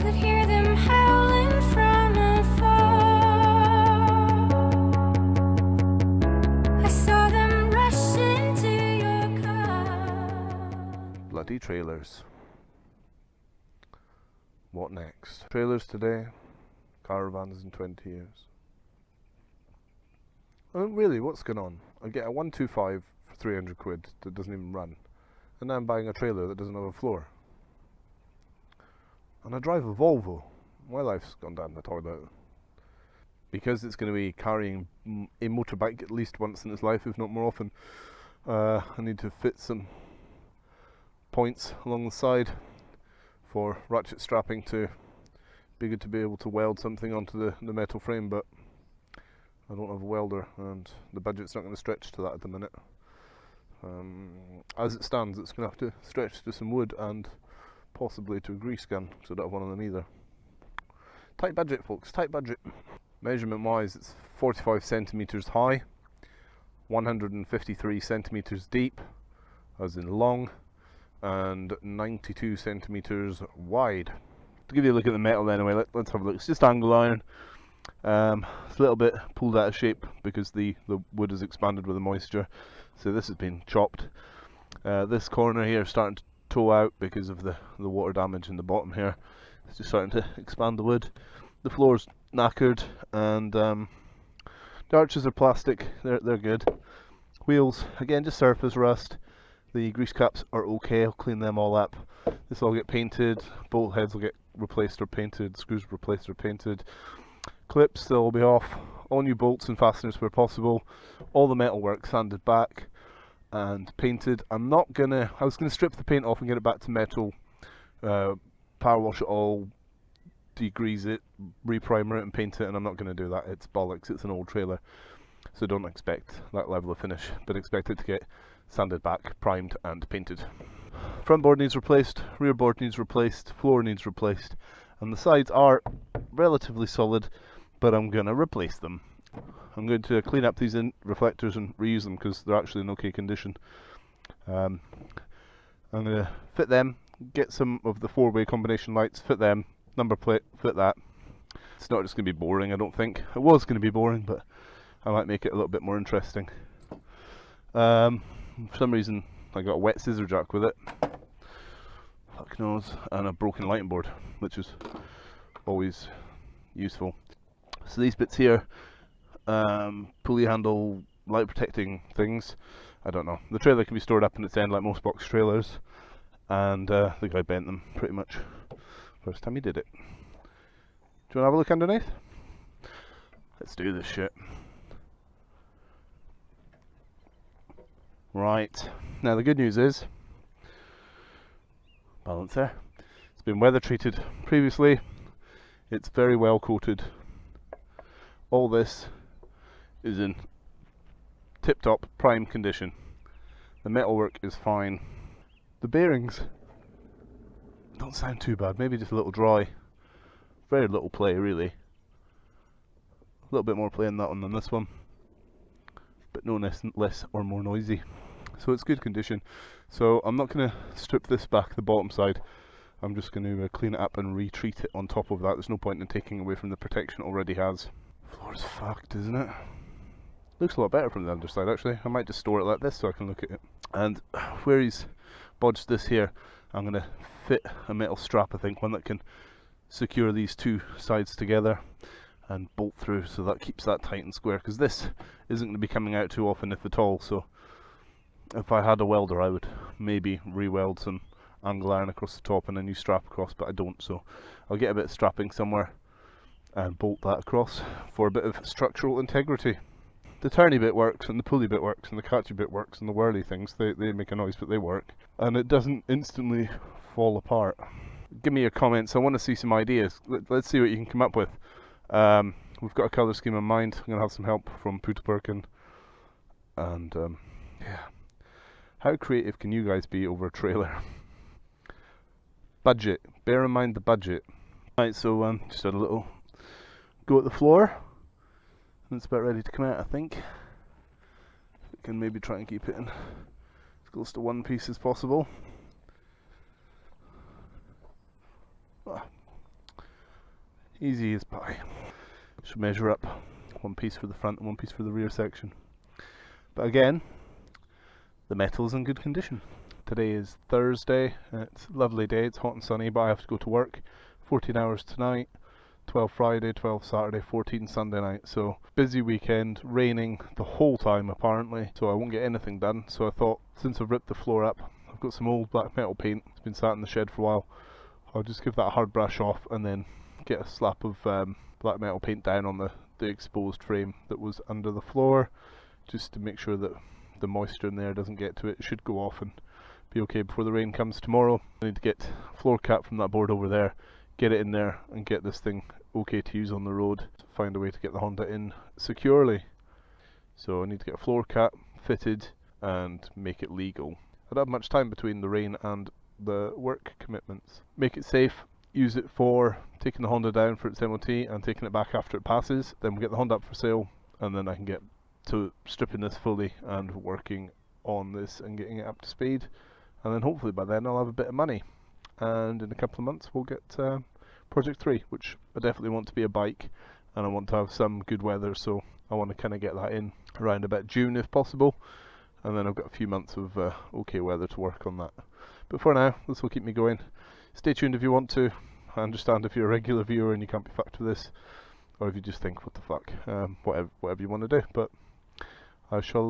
could hear them howling from afar. I saw them rush into your car. Bloody trailers. What next? Trailers today, caravans in 20 years. Oh, really, what's going on? I get a 125 for 300 quid that doesn't even run, and now I'm buying a trailer that doesn't have a floor. And I drive a Volvo. My life's gone down the toilet. Because it's going to be carrying a motorbike at least once in its life, if not more often, I need to fit some points along the side for ratchet strapping to be good to be able to weld something onto the metal frame, but I don't have a welder and the budget's not going to stretch to that at the minute. As it stands, it's going to have to stretch to some wood and possibly to a grease gun, so I don't have one of them either. Tight budget, folks, tight budget. Measurement wise, it's 45 centimeters high, 153 centimeters deep, as in long, and 92 centimeters wide. To give you a look at the metal anyway, let's have a look. It's just angle iron. It's a little bit pulled out of shape because the wood is expanded with the moisture, so this has been chopped. This corner here is starting to toe out because of the water damage in the bottom here. It's just starting to expand the wood. The floor's knackered, and the arches are plastic, they're good. Wheels, again, just surface rust. The grease caps are okay, I'll clean them all up. This will all get painted, bolt heads will get replaced or painted, screws replaced or painted. Clips, they'll be off. All new bolts and fasteners where possible. All the metal work sanded back and painted. I was gonna strip the paint off and get it back to metal, power wash it all, degrease it, reprimer it and paint it, and I'm not going to do that. It's bollocks, it's an old trailer, so don't expect that level of finish, but expect it to get sanded back, primed and painted. Front board needs replaced, rear board needs replaced, floor needs replaced, and the sides are relatively solid, but I'm going to replace them. I'm going to clean up these reflectors and reuse them because they're actually in okay condition. I'm going to fit them, get some of the 4-way combination lights, fit them, number plate, fit that. It's not just going to be boring, I don't think. It was going to be boring, but I might make it a little bit more interesting. For some reason I got a wet scissor jack with it, fuck knows, and a broken lighting board, which is always useful. So these bits here, pulley handle, light protecting things, I don't know. The trailer can be stored up in its end like most box trailers, and the guy bent them pretty much first time he did it. Do you want to have a look underneath? Let's do this shit. Right, now the good news is, balance there, it's been weather treated previously, it's very well coated. All this is in tip-top prime condition. The metalwork is fine. The bearings don't sound too bad, maybe just a little dry. Very little play really. A little bit more play in that one than this one, but no less or more noisy. So it's good condition. So I'm not going to strip this back, the bottom side. I'm just going to clean it up and retreat it on top of that. There's no point in taking away from the protection it already has. Floor's fucked, isn't it? Looks a lot better from the underside actually. I might just store it like this so I can look at it. And where he's bodged this here, I'm going to fit a metal strap, I think, one that can secure these two sides together and bolt through, so that keeps that tight and square, because this isn't going to be coming out too often if at all. So if I had a welder I would maybe re-weld some angle iron across the top and a new strap across, but I don't, so I'll get a bit of strapping somewhere and bolt that across for a bit of structural integrity. The turny bit works, and the pulley bit works, and the catchy bit works, and the whirly things, they make a noise but they work, and it doesn't instantly fall apart. Give me your comments, I want to see some ideas. Let's see what you can come up with. We've got a colour scheme in mind. I'm going to have some help from pt2, and yeah. How creative can you guys be over a trailer? Budget, bear in mind the budget. Right, so just had a little go at the floor, and it's about ready to come out, I think. We can maybe try and keep it in as close to one piece as possible. Easy as pie. Should measure up, one piece for the front and one piece for the rear section. But again, the metal's in good condition. Today is Thursday, it's a lovely day, it's hot and sunny, but I have to go to work. 14 hours tonight, 12 Friday, 12 Saturday, 14 Sunday night. So busy weekend, raining the whole time apparently, so I won't get anything done. So I thought, since I've ripped the floor up, I've got some old black metal paint, it's been sat in the shed for a while, I'll just give that a hard brush off and then get a slap of black metal paint down on the exposed frame that was under the floor, just to make sure that the moisture in there doesn't get to it. It should go off and be okay before the rain comes tomorrow. I need to get a floor cap from that board over there, get it in there and get this thing okay to use on the road, find a way to get the Honda in securely. So I need to get a floor cap fitted and make it legal. I don't have much time between the rain and the work commitments. Make it safe, use it for taking the Honda down for its MOT and taking it back after it passes. Then we'll get the Honda up for sale and then I can get to stripping this fully and working on this and getting it up to speed. And then hopefully by then I'll have a bit of money. And in a couple of months we'll get Project 3, which I definitely want to be a bike, and I want to have some good weather, so I want to kind of get that in around about June if possible, and then I've got a few months of okay weather to work on that. But for now, this will keep me going. Stay tuned if you want to. I understand if you're a regular viewer and you can't be fucked with this, or if you just think, what the fuck, whatever you want to do. But I shall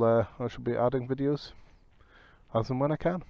be adding videos as and when I can.